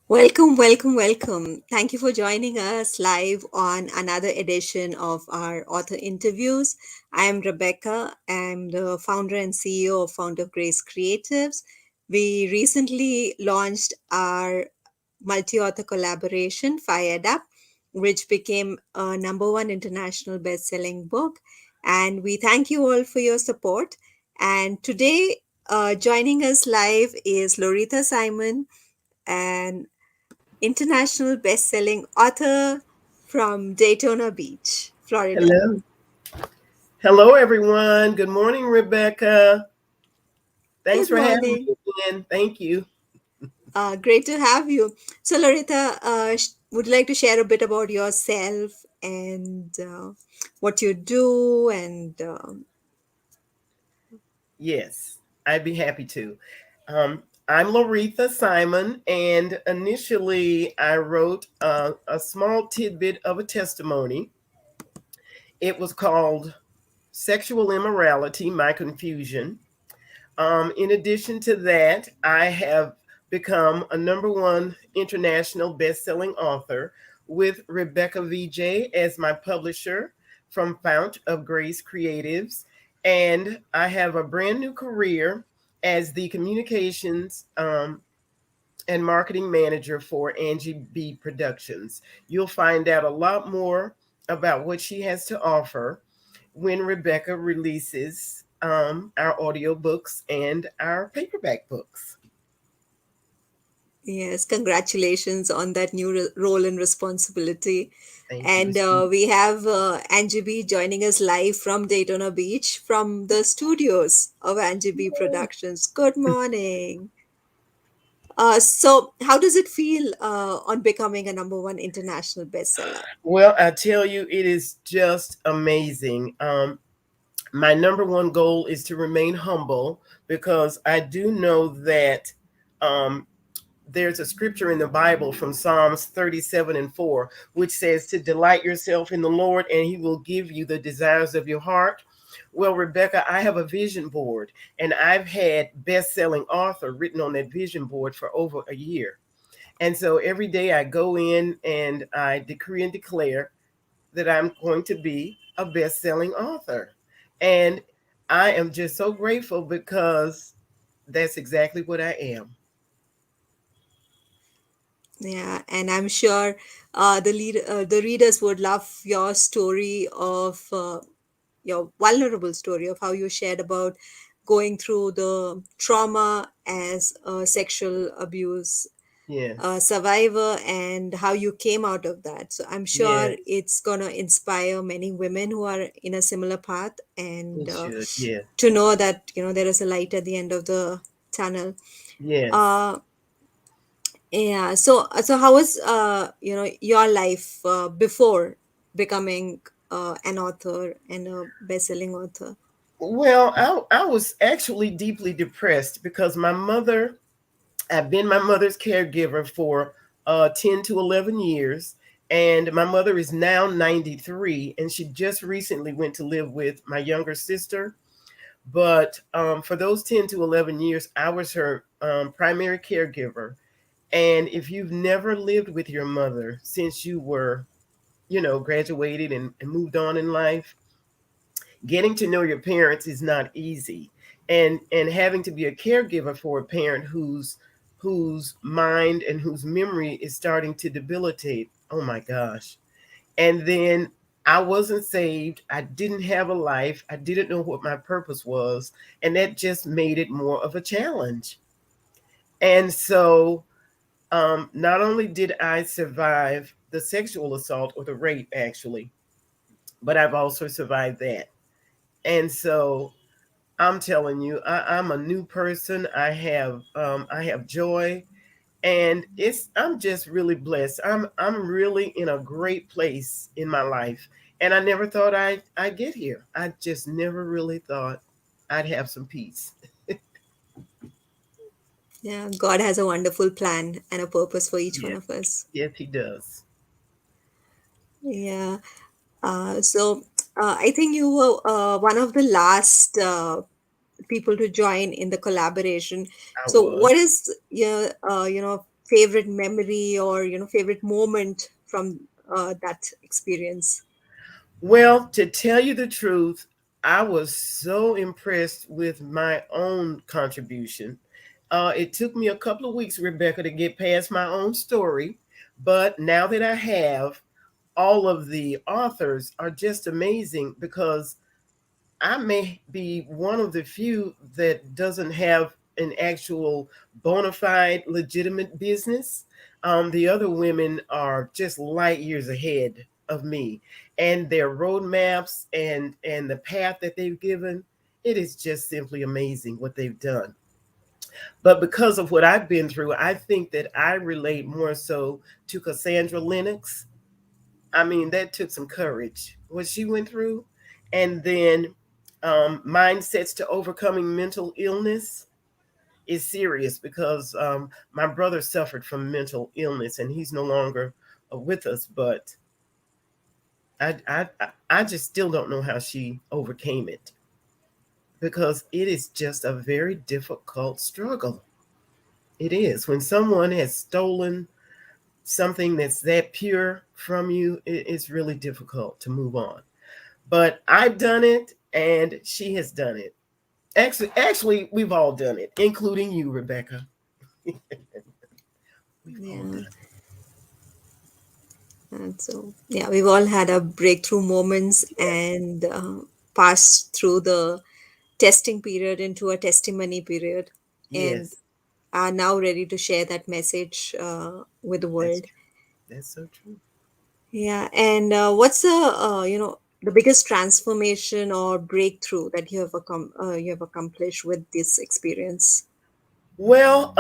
Welcome, welcome, welcome. Thank you for joining us live on another edition of our author interviews. I'm Rebecca. I'm the founder and CEO of Founder Grace Creatives. We recently launched our multi author collaboration, Fired Up, which became a number one international best selling book. And we thank you all for your support. And today, joining us live is Loretha Simon, and international best-selling author from Daytona Beach, Florida. Hello. Hello, everyone. Good morning, Rebecca. Thanks Good for having morning. me again. Thank you. Great to have you. So, Loretta, would you like to share a bit about yourself and what you do? And Yes, I'd be happy to. I'm Loretha Simon, and initially I wrote a small tidbit of a testimony. It was called Sexual Immorality, My Confusion. In addition to that, I have become a number one international best-selling author with Rebecca VJ as my publisher from Fount of Grace Creatives. And I have a brand new career as the communications and marketing manager for Angie B Productions. You'll find out a lot more about what she has to offer when Rebecca releases our audiobooks and our paperback books. yes, congratulations on that new role and responsibility. Thank you. And we have Angie B joining us live from Daytona Beach from the studios of Angie B Productions. Good morning. So, how does it feel on becoming a number one international bestseller? Well, I tell you, it is just amazing. My number one goal is to remain humble because I do know that um, there's a scripture in the Bible from Psalms 37:4, which says to delight yourself in the Lord and he will give you the desires of your heart. Well, Rebecca, I have a vision board and I've had best-selling author written on that vision board for over a year. And so every day I go in and I decree and declare that I'm going to be a best-selling author. And I am just so grateful because that's exactly what I am. Yeah, and I'm sure the readers would love your story of your vulnerable story of how you shared about going through the trauma as a sexual abuse Yes. survivor and how you came out of that. So I'm sure Yes. it's gonna inspire many women who are in a similar path, and It should. Yes. to know that there is a light at the end of the tunnel. Yes. Uh, Yeah. So how was your life before becoming an author and a best-selling author? Well, I was actually deeply depressed because I've been my mother's caregiver for 10 to 11 years. And my mother is now 93, and she just recently went to live with my younger sister. But for those 10 to 11 years, I was her primary caregiver. And if you've never lived with your mother since you were, graduated and moved on in life, getting to know your parents is not easy. And having to be a caregiver for a parent whose mind and whose memory is starting to debilitate. Oh my gosh. And then I wasn't saved. I didn't have a life. I didn't know what my purpose was. And that just made it more of a challenge. And so, not only did I survive the sexual assault or the rape, actually, but I've also survived that. And so I'm telling you, I'm a new person. I have joy, and I'm just really blessed. I'm really in a great place in my life, and I never thought I'd get here. I just never really thought I'd have some peace. Yeah, God has a wonderful plan and a purpose for each one Yes, of us. yes, he does. Yeah. I think you were one of the last people to join in the collaboration. I So was. what is your favorite memory or favorite moment from that experience? Well, to tell you the truth, I was so impressed with my own contribution. It took me a couple of weeks, Rebecca, to get past my own story. But now that I have, all of the authors are just amazing because I may be one of the few that doesn't have an actual bona fide legitimate business. The other women are just light years ahead of me, and their roadmaps and the path that they've given, it is just simply amazing what they've done. But because of what I've been through, I think that I relate more so to Cassandra Lennox. I mean, that took some courage, what she went through. And then mindsets to overcoming mental illness is serious because my brother suffered from mental illness and he's no longer with us. But I just still don't know how she overcame it because it is just a very difficult struggle. It is. When someone has stolen something that's that pure from you, it's really difficult to move on. But I've done it and she has done it. Actually, we've all done it, including you, Rebecca. We've all Yeah. done And so, yeah, we've all had our breakthrough moments it. Yes, and passed through the testing period into a testimony period, and yes, are now ready to share that message with the that's world. true. That's so true. Yeah, and what's the biggest transformation or breakthrough that you have accomplished with this experience? Well,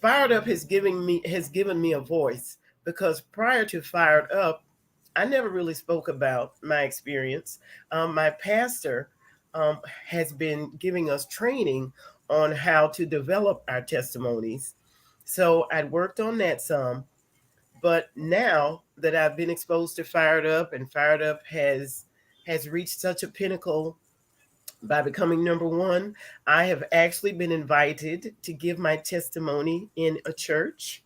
Fired Up has given me a voice because prior to Fired Up, I never really spoke about my experience. My pastor um, has been giving us training on how to develop our testimonies. So I'd worked on that some, but now that I've been exposed to Fired Up and Fired Up has reached such a pinnacle by becoming number one, I have actually been invited to give my testimony in a church,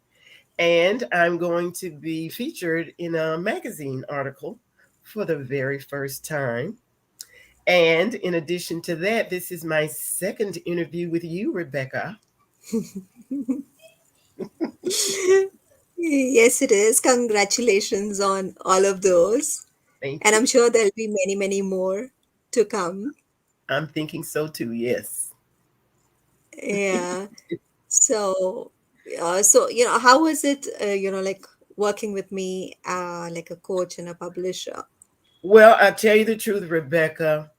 and I'm going to be featured in a magazine article for the very first time. And in addition to that, this is my second interview with you, Rebecca. Yes, it is. Congratulations on all of those. Thank And you. I'm sure there'll be many, many more to come. I'm thinking so too, yes. Yeah. So, how was it, like working with me, like a coach and a publisher? Well, I tell you the truth, Rebecca,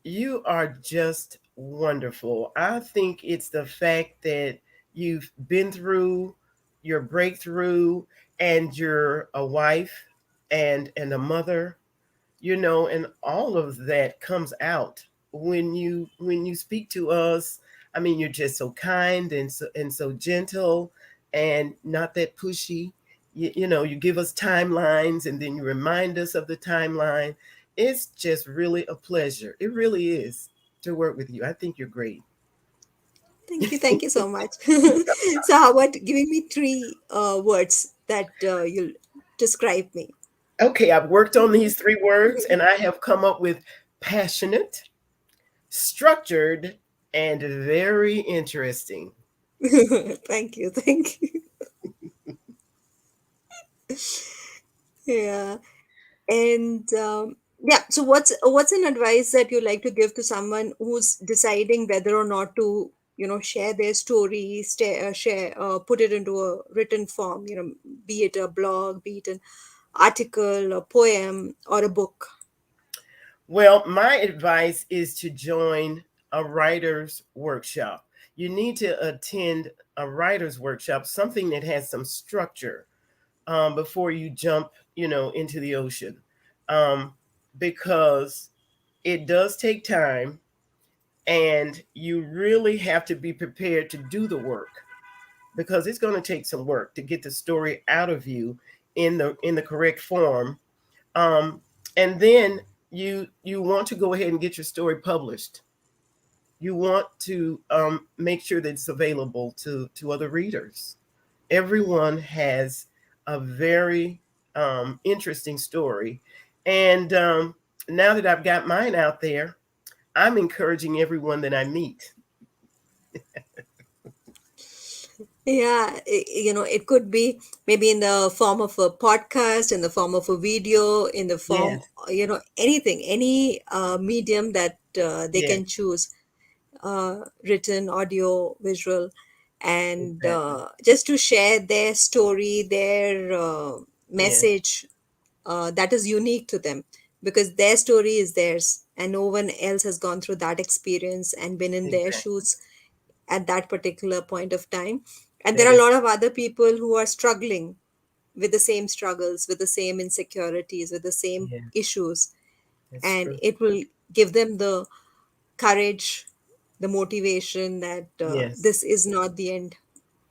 you are just wonderful. I think it's the fact that you've been through your breakthrough and you're a wife and a mother, and all of that comes out when you speak to us. I mean, you're just so kind and so gentle and not that pushy. You give us timelines and then you remind us of the timeline. It's just really a pleasure. It really is to work with you. I think you're great. Thank you so much. So, how about giving me three words that you'll describe me? Okay, I've worked on these three words and I have come up with passionate, structured, and very interesting. Thank you, thank you. Yeah. And yeah, so what's an advice that you like to give to someone who's deciding whether or not to, share their story, put it into a written form, be it a blog, be it an article, a poem, or a book. Well, my advice is to join a writer's workshop. You need to attend a writer's workshop, something that has some structure before you jump, into the ocean, um, because it does take time, and you really have to be prepared to do the work because it's going to take some work to get the story out of you in the correct form, um, and then you want to go ahead and get your story published. You want to make sure that it's available to other readers. Everyone has a very interesting story. And now that I've got mine out there, I'm encouraging everyone that I meet. Yeah, it could be maybe in the form of a podcast, in the form of a video, in the form, Yes, anything, any medium that they yes, can choose, written, audio, visual, and exactly. just to share their story, their Yes, message that is unique to them, because their story is theirs and no one else has gone through that experience and been in their exactly. shoes at that particular point of time. And there That are a is, lot of other people who are struggling with the same struggles, with the same insecurities, with the same yeah, issues. that's And true. it will give them the courage, the motivation that Yes, this is not the end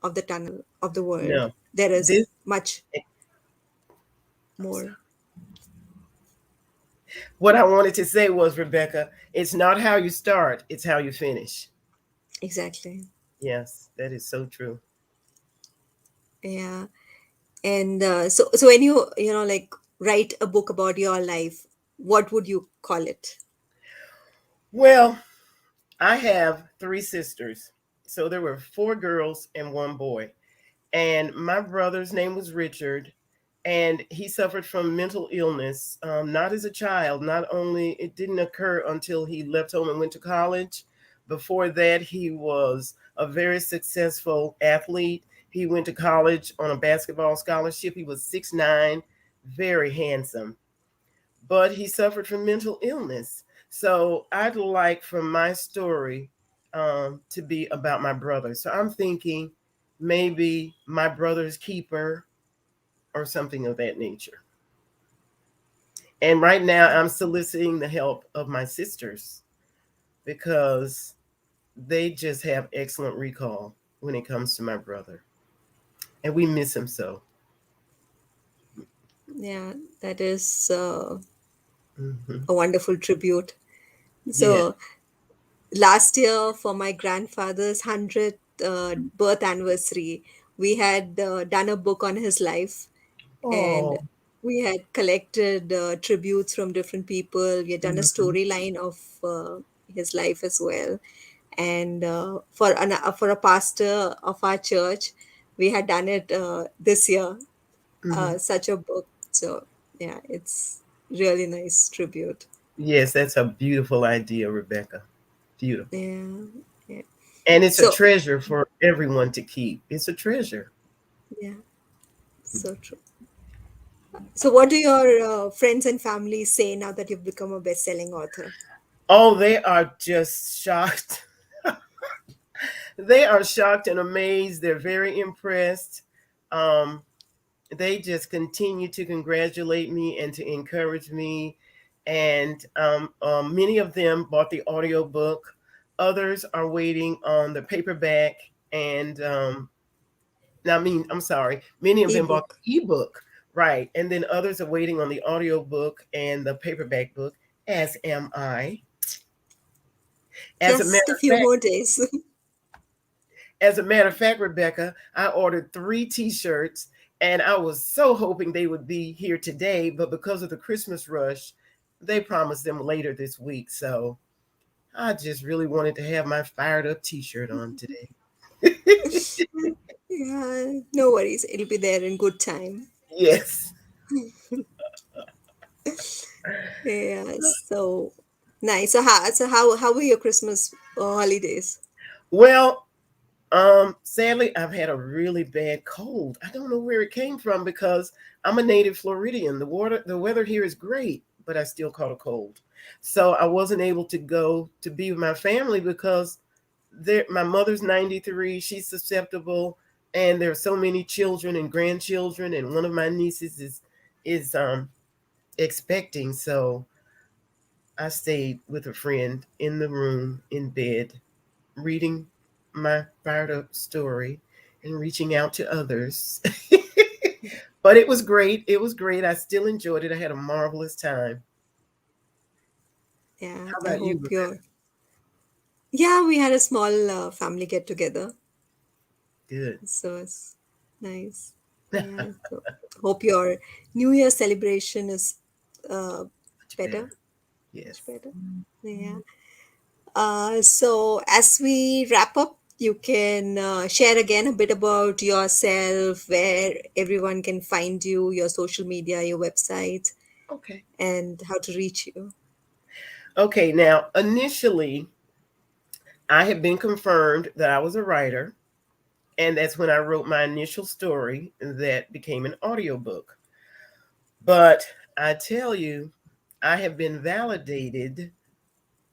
of the tunnel of the world. no. There is This, much I'm sorry. more. What I wanted to say was, Rebecca, it's not how you start, it's how you finish. Exactly. Yes, that is so true. Yeah. And so when you like write a book about your life, what would you call it? Well, I have three sisters. So there were four girls and one boy. And my brother's name was Richard, and he suffered from mental illness, not as a child. Not only it didn't occur until he left home and went to college. Before that, he was a very successful athlete. He went to college on a basketball scholarship. He was 6'9", very handsome, but he suffered from mental illness. So I'd like for my story to be about my brother. So I'm thinking maybe my brother's keeper or something of that nature. And right now I'm soliciting the help of my sisters because they just have excellent recall when it comes to my brother. And we miss him so. Yeah, that is Hmm. a wonderful tribute. Yeah. So last year for my grandfather's 100th birth anniversary, we had done a book on his life, and Oh. we had collected tributes from different people. We had done a Hmm. storyline of his life as well. And for a pastor of our church, we had done it this year, Hmm. such a book. So yeah, it's really nice tribute. Yes, that's a beautiful idea, Rebecca. Beautiful. Yeah, yeah. And it's a So treasure for everyone to keep. It's a treasure. yeah, so true. So what do your friends and family say now that you've become a best-selling author? Oh, they are just shocked. They are shocked and amazed. They're very impressed. Um, they just continue to congratulate me and to encourage me. And many of them bought the audiobook. Others are waiting on the paperback. And I mean, I'm sorry, many of them bought Ebook. the ebook, right? And then others are waiting on the audiobook and the paperback book, as am I. As a matter Just a of few fact, more days. Rebecca, I ordered three T-shirts, and I was so hoping they would be here today, but because of the Christmas rush, they promised them later this week. So I just really wanted to have my fired up T-shirt on today. Yeah, no worries. It'll be there in good time. Yes. Yeah, so nice. So how were your Christmas holidays? Well, sadly, I've had a really bad cold. I don't know where it came from because I'm a native Floridian. The weather here is great, but I still caught a cold. So I wasn't able to go to be with my family because my mother's 93. She's susceptible, and there are so many children and grandchildren, and one of my nieces is expecting. So I stayed with a friend in the room in bed reading my fired up story and reaching out to others. But it was great. It was great. I still enjoyed it. I had a marvelous time. Yeah, How I about you, hope Rebecca? Yeah, we had a small family get together. Good. So it's nice. Yeah. So hope your New Year celebration is uh, Much better, better. Yes. much better. Yeah. So as we wrap up, you can share again a bit about yourself, where everyone can find you, your social media, your website, Okay. and how to reach you. Okay. Now, initially, I had been confirmed that I was a writer, and that's when I wrote my initial story that became an audiobook. But I tell you, I have been validated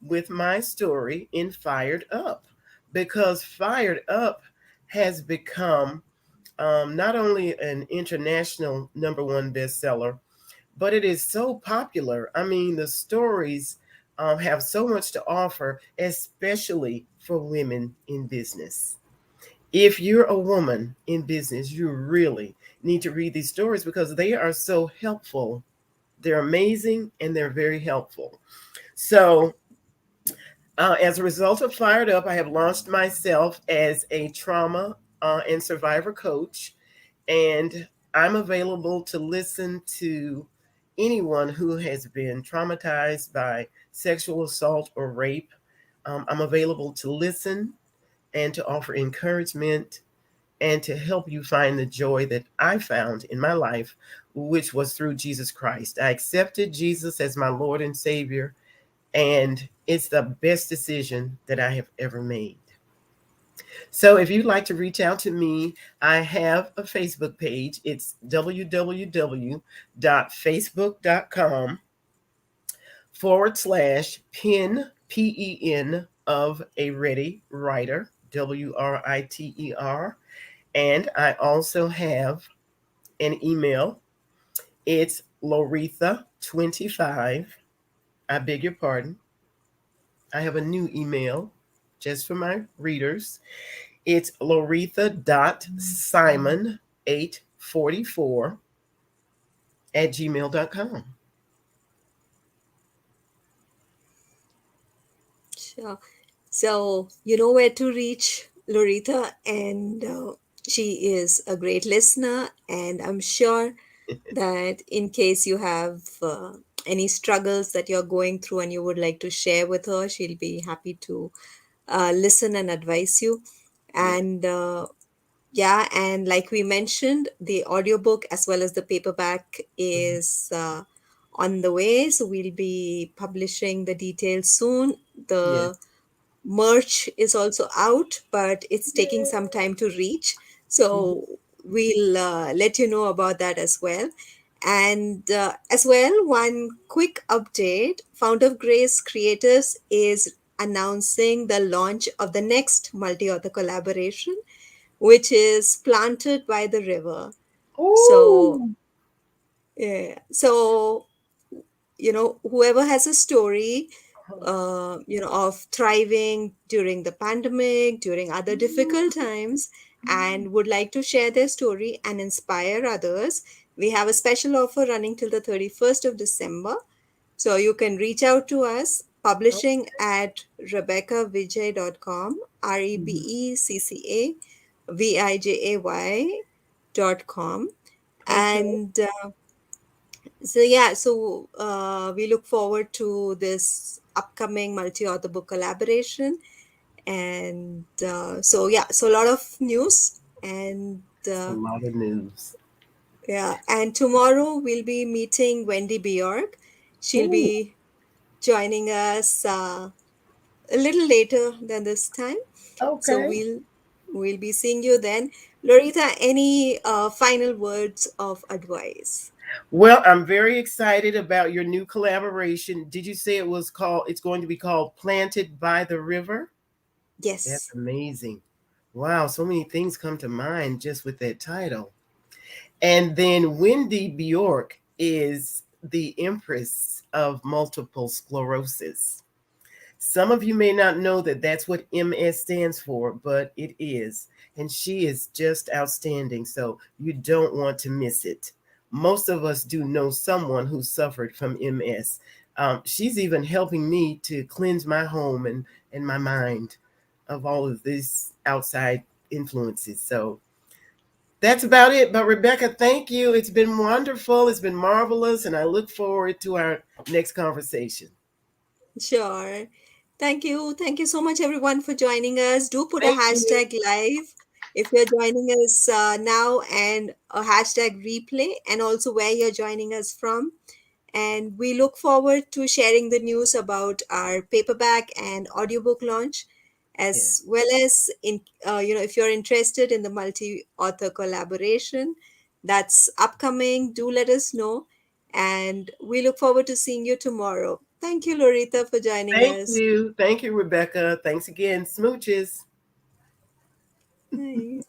with my story in Fired Up, because Fired Up has become not only an international number one bestseller, but it is so popular. I mean, the stories have so much to offer, especially for women in business. If you're a woman in business, you really need to read these stories because they are so helpful. They're amazing and they're very helpful. So, as a result of Fired Up, I have launched myself as a trauma and survivor coach, and I'm available to listen to anyone who has been traumatized by sexual assault or rape. I'm available to listen and to offer encouragement and to help you find the joy that I found in my life, which was through Jesus Christ. I accepted Jesus as my Lord and Savior, and it's the best decision that I have ever made. So if you'd like to reach out to me, I have a Facebook page. It's www.facebook.com/pen, PEN, of a ready writer, WRITER. And I also have an email. It's Loretha25. I beg your pardon. I have a new email just for my readers. It's Loretha.Simon844 @gmail.com. Sure. So you know where to reach Lorita, and she is a great listener. And I'm sure that in case you have any struggles that you're going through and you would like to share with her, she'll be happy to listen and advise you. Yeah. And yeah, and like we mentioned, the audiobook as well as the paperback Mhm. is on the way. So we'll be publishing the details soon. Yes. The merch is also out, but it's taking Yay. some time to reach. Mhm. So we'll let you know about that as well. And as well, one quick update: Fount of Grace Creators is announcing the launch of the next multi author collaboration, which is Planted by the River. So, Ooh. yeah. So, whoever has a story, of thriving during the pandemic, during other difficult times, and would like to share their story and inspire others, we have a special offer running till the 31st of December. So you can reach out to us, publishing at rebeccavijay.com, Mhm. REBECCAVIJAY.com. Okay. And so yeah, so we look forward to this upcoming multi-author book collaboration. And so yeah, so a lot of news. And It's a lot of news. yeah, and tomorrow we'll be meeting Wendy Bjork. She'll Ooh. be joining us a little later than this time. So Okay. we'll be seeing you then. Lorita, any final words of advice? Well, I'm very excited about your new collaboration. Did you say it's going to be called Planted by the River? That's Yes. amazing. Wow, so many things come to mind just with that title. And then Wendy Bjork is the empress of multiple sclerosis. Some of you may not know that that's what MS stands for, but it is. And she is just outstanding. So you don't want to miss it. Most of us do know someone who suffered from MS. She's even helping me to cleanse my home and my mind of all of these outside influences. So that's about it. But Rebecca, thank you. It's been wonderful. It's been marvelous. And I look forward to our next conversation. Sure. Thank you. Thank you so much, everyone, for joining us. Do put a Thank you. hashtag live if you're joining us now, and a hashtag replay, and also where you're joining us from. And we look forward to sharing the news about our paperback and audiobook launch, Yeah. as well as in if you're interested in the multi-author collaboration that's upcoming, do let us know. And we look forward to seeing you tomorrow. Thank you, Lorita, for joining Thank us. you. Thank you, Rebecca. Thanks again. Smooches. Bye.